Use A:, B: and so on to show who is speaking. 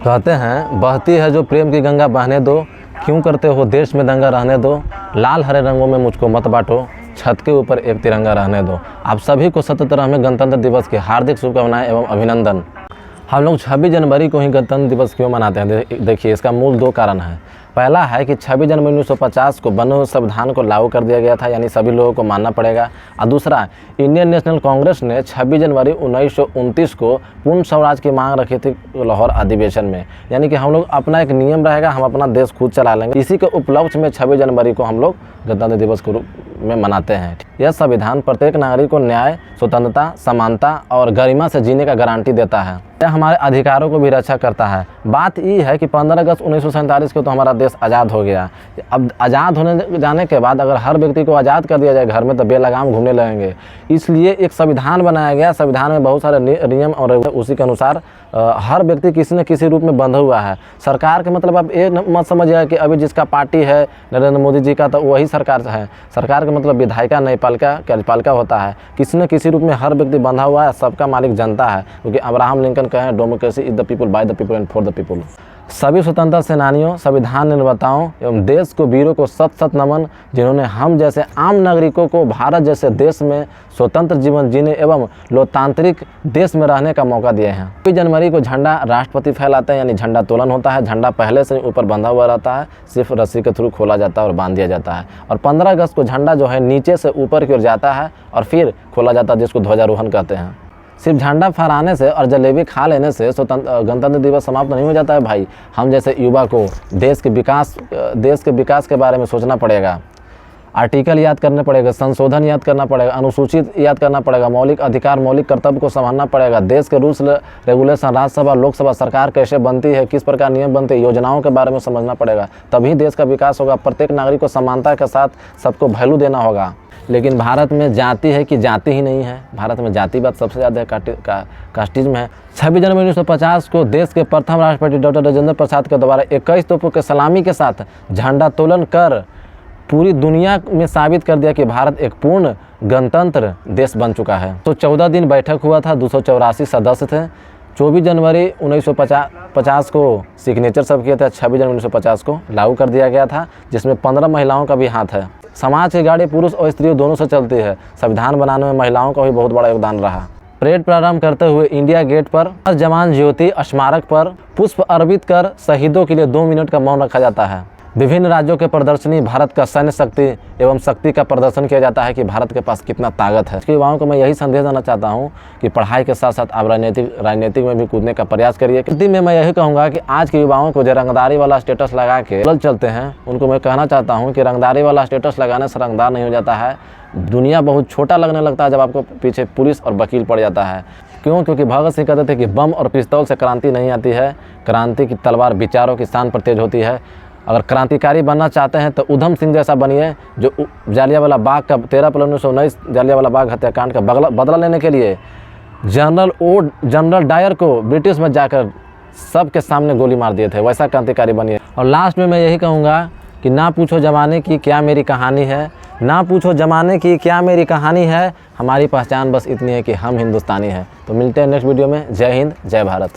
A: कहते हैं बहती है जो प्रेम की गंगा बहने दो, क्यों करते हो देश में दंगा रहने दो, लाल हरे रंगों में मुझको मत बांटो, छत के ऊपर एक तिरंगा रहने दो। आप सभी को 77वें गणतंत्र दिवस की हार्दिक शुभकामनाएं एवं अभिनंदन। हम लोग 26 जनवरी को ही गणतंत्र दिवस क्यों मनाते हैं? देखिए, इसका मूल दो कारण है। पहला है कि 26 जनवरी 1950 को बने हुए संविधान को लागू कर दिया गया था, यानी सभी लोगों को मानना पड़ेगा। और दूसरा, इंडियन नेशनल कांग्रेस ने 26 जनवरी 1929 को पूर्ण स्वराज की मांग रखी थी लाहौर अधिवेशन में, यानी कि हम लोग अपना एक नियम रहेगा, हम अपना देश खुद चला लेंगे। इसी के उपलक्ष्य में 26 जनवरी को हम लोग गणतंत्र दिवस के रूप में मनाते हैं। यह संविधान प्रत्येक नागरिक को न्याय, स्वतंत्रता, समानता और गरिमा से जीने का गारंटी देता है। यह हमारे अधिकारों को भी रक्षा करता है। बात ये है कि 15 अगस्त 1947 को तो हमारा देश आज़ाद हो गया। अब आज़ाद होने जाने के बाद अगर हर व्यक्ति को आज़ाद कर दिया जाए घर में, तो बेलगाम घूमने लगेंगे। इसलिए एक संविधान बनाया गया। संविधान में बहुत सारे नियम और उसी के अनुसार हर व्यक्ति किसी न किसी रूप में बंधा हुआ है। सरकार के मतलब आप ये मत समझिए कि अभी जिसका पार्टी है नरेंद्र मोदी जी का, तो वही सरकार है। सरकार का मतलब विधायिका न्यायपालिका कार्यपालिका होता है। किसी न किसी रूप में हर व्यक्ति बंधा हुआ है। सबका मालिक जनता है, क्योंकि अब्राहम लिंकन कहे democracy is the people, by the people and for the people. सभी स्वतंत्रता सेनानियों, संविधान निर्माताओं एवं देश को वीरों को सत सत नमन, जिन्होंने हम जैसे आम नागरिकों को भारत जैसे देश में स्वतंत्र जीवन जीने एवं लोकतांत्रिक देश में रहने का मौका दिए हैं। 26 जनवरी को झंडा राष्ट्रपति फहराते हैं, यानी झंडा तोलन होता है। झंडा पहले से ऊपर बंधा हुआ रहता है, सिर्फ रस्सी के थ्रू खोला जाता है और बांध दिया जाता है। और 15 अगस्त को झंडा जो है नीचे से ऊपर की ओर जाता है और फिर खोला जाता है, जिसको ध्वजारोहण कहते हैं। सिर्फ झंडा फहराने से और जलेबी खा लेने से गणतंत्र दिवस समाप्त नहीं हो जाता है भाई। हम जैसे युवा को देश के विकास के बारे में सोचना पड़ेगा। आर्टिकल याद करने पड़ेगा, संशोधन याद करना पड़ेगा, अनुसूचित याद करना पड़ेगा, मौलिक अधिकार, मौलिक कर्तव्य को संभालना पड़ेगा। देश के रूल्स रेगुलेशन, राज्यसभा, लोकसभा, सरकार कैसे बनती है, किस प्रकार नियम बनते हैं, योजनाओं के बारे में समझना पड़ेगा। तभी देश का विकास होगा। प्रत्येक नागरिक को समानता के साथ सबको वैल्यू देना होगा। लेकिन भारत में जाति है कि जाति ही नहीं है। भारत में जातिवाद सबसे ज़्यादा कास्टिज्म है। 26 जनवरी 1950 को देश के प्रथम राष्ट्रपति डॉक्टर राजेंद्र प्रसाद के द्वारा 21 तोपों के सलामी के साथ झंडा तोलन कर पूरी दुनिया में साबित कर दिया कि भारत एक पूर्ण गणतंत्र देश बन चुका है। तो 14 दिन बैठक हुआ था, 284 सदस्य थे। 24 जनवरी 1950 को सिग्नेचर सब किए थे। 26 जनवरी 1950 को लागू कर दिया गया था, जिसमें 15 महिलाओं का भी हाथ है। समाज की गाड़ी पुरुष और स्त्रियों दोनों से चलती है। संविधान बनाने में महिलाओं का भी बहुत बड़ा योगदान रहा। परेड प्रारंभ करते हुए इंडिया गेट पर जवान ज्योति स्मारक पर पुष्प अर्पित कर शहीदों के लिए 2 मिनट का मौन रखा जाता है। विभिन्न राज्यों के प्रदर्शनी भारत का सैन्य शक्ति एवं शक्ति का प्रदर्शन किया जाता है कि भारत के पास कितना ताकत है। इसके युवाओं को मैं यही संदेश देना चाहता हूँ कि पढ़ाई के साथ साथ आप राजनीतिक में भी कूदने का प्रयास करिए। अंतिम में मैं यही कहूँगा कि आज के युवाओं को जो रंगदारी वाला स्टेटस लगा के चलते हैं, उनको मैं कहना चाहता हूँ कि रंगदारी वाला स्टेटस लगाने से रंगदार नहीं हो जाता है। दुनिया बहुत छोटा लगने लगता है जब आपको पीछे पुलिस और वकील पड़ जाता है। क्यों? क्योंकि भगत सिंह कहते थे कि बम और पिस्तौल से क्रांति नहीं आती है, क्रांति की तलवार विचारों की शान पर तेज होती है। अगर क्रांतिकारी बनना चाहते हैं तो उधम सिंह जैसा बनिए, जो जालियांवाला बाग का 13 अप्रैल 1919 जालियांवाला बाग हत्याकांड का बदला लेने के लिए जनरल डायर को ब्रिटिश में जाकर सबके सामने गोली मार दिए थे, वैसा क्रांतिकारी बनिए। और लास्ट में मैं यही कहूँगा कि ना पूछो ज़माने की क्या मेरी कहानी है, ना पूछो ज़माने की क्या मेरी कहानी है, हमारी पहचान बस इतनी है कि हम हिंदुस्तानी हैं। तो मिलते हैं नेक्स्ट वीडियो में। जय हिंद, जय भारत।